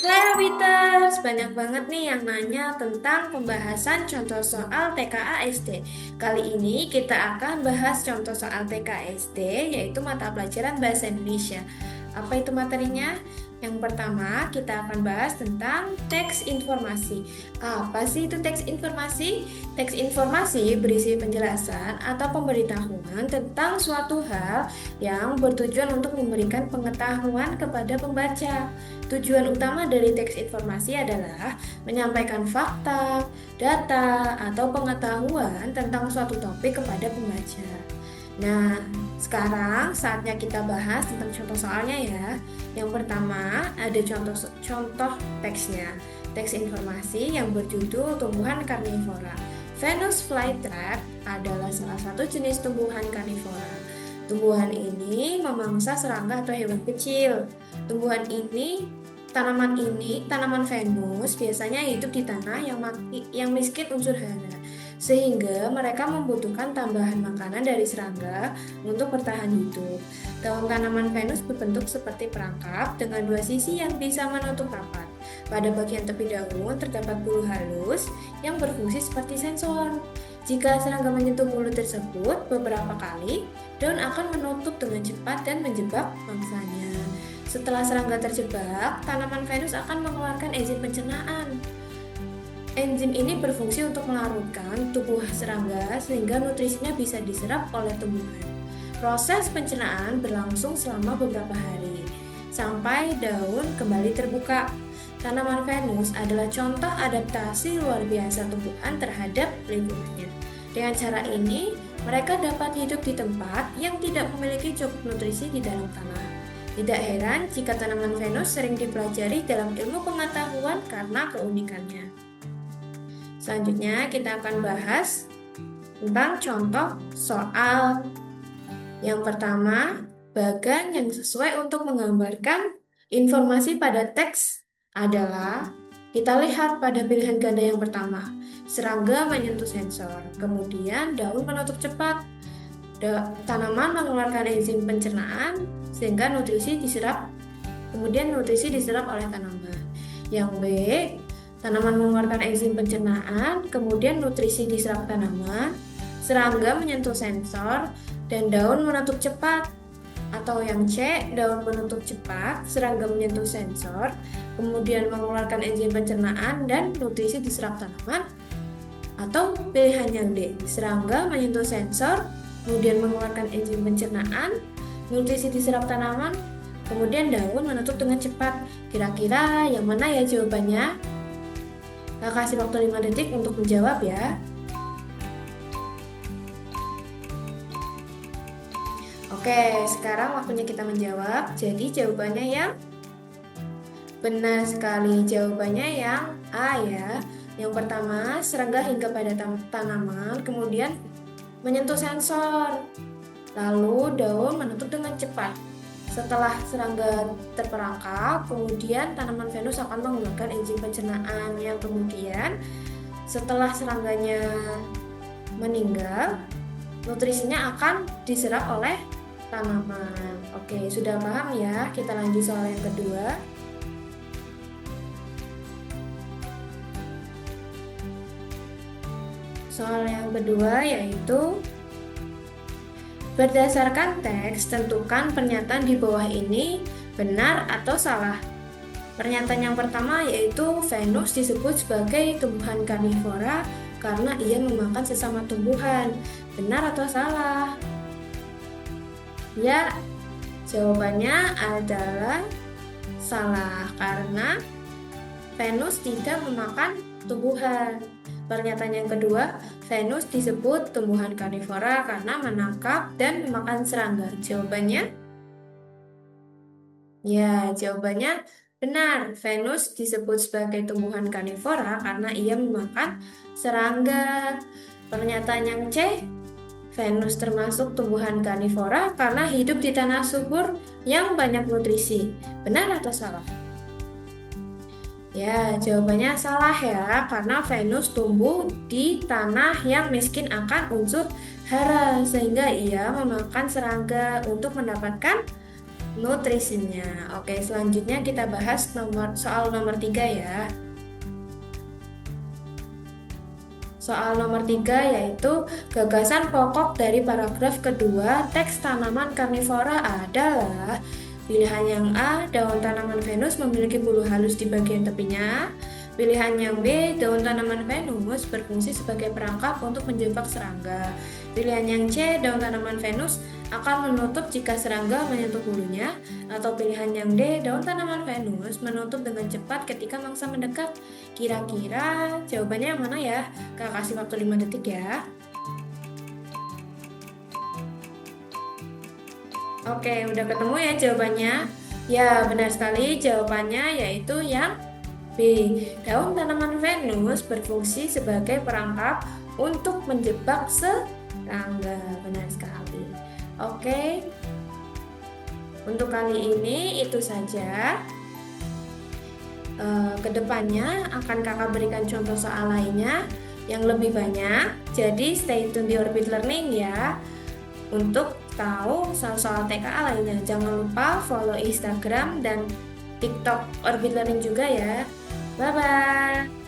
Halo Peters, banyak banget nih yang nanya tentang pembahasan contoh soal TKA SD. Kali ini kita akan bahas contoh soal TKA SD, yaitu mata pelajaran Bahasa Indonesia. Apa itu materinya? Yang pertama, kita akan bahas tentang teks informasi. Apa sih itu teks informasi? Teks informasi berisi penjelasan atau pemberitahuan tentang suatu hal yang bertujuan untuk memberikan pengetahuan kepada pembaca. Tujuan utama dari teks informasi adalah menyampaikan fakta, data, atau pengetahuan tentang suatu topik kepada pembaca. Nah, sekarang saatnya kita bahas tentang contoh soalnya ya. Yang pertama, ada contoh teksnya. Teks informasi yang berjudul tumbuhan karnivora. Venus flytrap adalah salah satu jenis tumbuhan karnivora. Tumbuhan ini memangsa serangga atau hewan kecil. Tumbuhan ini tanaman Venus biasanya hidup di tanah yang miskin unsur hara, sehingga mereka membutuhkan tambahan makanan dari serangga untuk bertahan hidup. Daun tanaman Venus berbentuk seperti perangkap dengan dua sisi yang bisa menutup rapat. Pada bagian tepi daun terdapat bulu halus yang berfungsi seperti sensor. Jika serangga menyentuh bulu tersebut beberapa kali, daun akan menutup dengan cepat dan menjebak mangsanya. Setelah serangga terjebak, tanaman Venus akan mengeluarkan enzim pencernaan. Enzim ini berfungsi untuk melarutkan tubuh serangga sehingga nutrisinya bisa diserap oleh tumbuhan. Proses pencernaan berlangsung selama beberapa hari, sampai daun kembali terbuka. Tanaman Venus adalah contoh adaptasi luar biasa tumbuhan terhadap lingkungannya. Dengan cara ini, mereka dapat hidup di tempat yang tidak memiliki cukup nutrisi di dalam tanah. Tidak heran jika tanaman Venus sering dipelajari dalam ilmu pengetahuan karena keunikannya. Selanjutnya kita akan bahas tentang contoh soal. Yang pertama, bagan yang sesuai untuk menggambarkan informasi pada teks adalah, kita lihat pada pilihan ganda yang pertama, serangga menyentuh sensor, kemudian daun menutup cepat. Tanaman mengeluarkan enzim pencernaan sehingga nutrisi diserap oleh tanaman. Yang B, tanaman mengeluarkan enzim pencernaan, kemudian nutrisi diserap tanaman, serangga menyentuh sensor, dan daun menutup cepat. Atau yang C, daun menutup cepat, serangga menyentuh sensor, kemudian mengeluarkan enzim pencernaan dan nutrisi diserap tanaman. Atau pilihan yang D, serangga menyentuh sensor, kemudian mengeluarkan enzim pencernaan, nutrisi diserap tanaman, kemudian daun menutup dengan cepat. Kira-kira yang mana ya jawabannya? Kakak kasih waktu 5 detik untuk menjawab ya. Oke, sekarang waktunya kita menjawab. Jadi jawabannya yang benar sekali. Jawabannya yang A ya. Yang pertama, serangga hingga pada tanaman, kemudian menyentuh sensor. Lalu daun menutup dengan cepat. Setelah serangga terperangkap, kemudian tanaman Venus akan mengeluarkan enzim pencernaan yang kemudian setelah serangganya meninggal, nutrisinya akan diserap oleh tanaman. Oke, sudah paham ya? Kita lanjut soal yang kedua. Soal yang kedua yaitu, berdasarkan teks, tentukan pernyataan di bawah ini benar atau salah. Pernyataan yang pertama yaitu Venus disebut sebagai tumbuhan karnivora karena ia memakan sesama tumbuhan. Benar atau salah? Ya, jawabannya adalah salah karena Venus tidak memakan tumbuhan. Pernyataan yang kedua, Venus disebut tumbuhan karnivora karena menangkap dan memakan serangga. Jawabannya? Ya, jawabannya benar. Venus disebut sebagai tumbuhan karnivora karena ia memakan serangga. Pernyataan yang C, Venus termasuk tumbuhan karnivora karena hidup di tanah subur yang banyak nutrisi. Benar atau salah? Ya, jawabannya salah ya, karena Venus tumbuh di tanah yang miskin akan unsur hara, sehingga ia memakan serangga untuk mendapatkan nutrisinya. Oke, selanjutnya kita bahas soal nomor 3 ya. Soal nomor 3 yaitu gagasan pokok dari paragraf kedua teks tanaman karnivora adalah pilihan yang A, daun tanaman Venus memiliki bulu halus di bagian tepinya. Pilihan yang B, daun tanaman Venus berfungsi sebagai perangkap untuk menjebak serangga. Pilihan yang C, daun tanaman Venus akan menutup jika serangga menyentuh bulunya. Atau pilihan yang D, daun tanaman Venus menutup dengan cepat ketika mangsa mendekat. Kira-kira jawabannya yang mana ya? Kak kasih waktu 5 detik ya. Oke, udah ketemu ya jawabannya? Ya, benar sekali jawabannya yaitu yang B. Daun tanaman Venus berfungsi sebagai perangkap untuk menjebak serangga. Benar sekali. Oke, untuk kali ini itu saja. Kedepannya akan kakak berikan contoh soal lainnya yang lebih banyak. Jadi stay tune di Orbit Learning ya. Untuk tahu soal-soal TKA lainnya, jangan lupa follow Instagram dan TikTok Orbit Learning juga ya. Bye-bye.